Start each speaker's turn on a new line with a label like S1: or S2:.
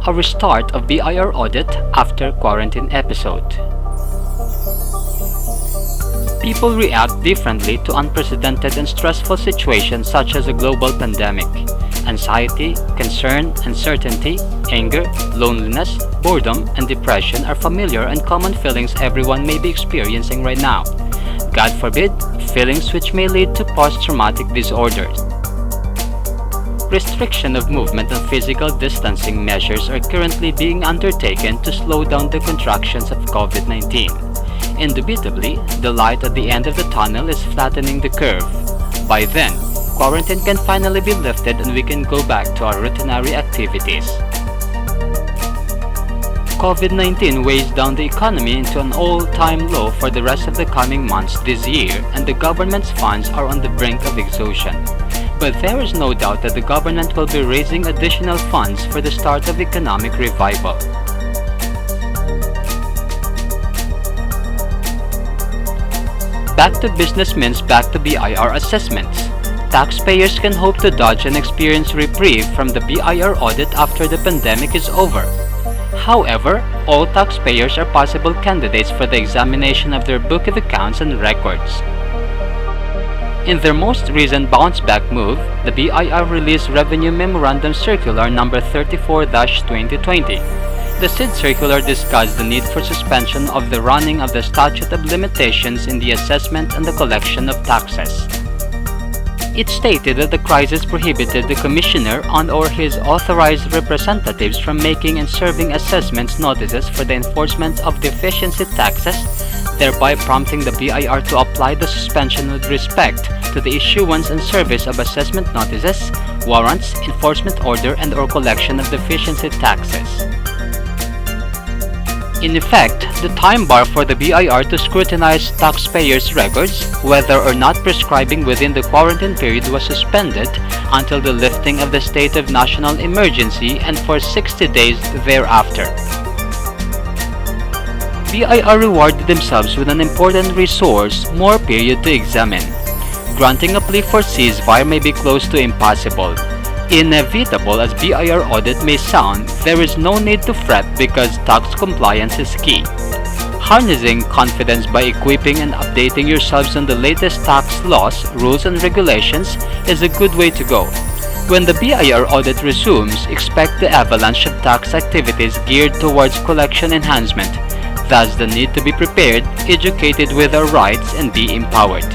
S1: a restart of BIR audit after quarantine episode. People react differently to unprecedented and stressful situations such as a global pandemic. Anxiety, concern, uncertainty, anger, loneliness, boredom, and depression are familiar and common feelings everyone may be experiencing right now. God forbid, feelings which may lead to post-traumatic disorders. Restriction of movement and physical distancing measures are currently being undertaken to slow down the contractions of COVID-19. Indubitably, the light at the end of the tunnel is flattening the curve. By then, quarantine can finally be lifted and we can go back to our routinary activities. COVID-19 weighs down the economy into an all-time low for the rest of the coming months this year, and the government's funds are on the brink of exhaustion. But there is no doubt that the government will be raising additional funds for the start of economic revival. Back to business means back to BIR assessments. Taxpayers can hope to dodge and experience reprieve from the BIR audit after the pandemic is over. However, all taxpayers are possible candidates for the examination of their book of accounts and records. In their most recent bounce-back move, the BIR released Revenue Memorandum Circular No. 34-2020. The said circular discussed the need for suspension of the running of the statute of limitations in the assessment and the collection of taxes. It stated that the crisis prohibited the Commissioner and/or his authorized representatives from making and serving assessments notices for the enforcement of deficiency taxes, thereby prompting the BIR to apply the suspension with respect to the issuance and service of assessment notices, warrants, enforcement order, and/or collection of deficiency taxes. In effect, the time bar for the BIR to scrutinize taxpayers' records, whether or not prescribing within the quarantine period, was suspended until the lifting of the state of national emergency and for 60 days thereafter. BIR rewarded themselves with an important resource, more period to examine. Granting a plea for ceasefire may be close to impossible. Inevitable as BIR audit may sound, there is no need to fret because tax compliance is key. Harnessing confidence by equipping and updating yourselves on the latest tax laws, rules, and regulations is a good way to go. When the BIR audit resumes, expect the avalanche of tax activities geared towards collection enhancement. Thus, the need to be prepared, educated with our rights, and be empowered.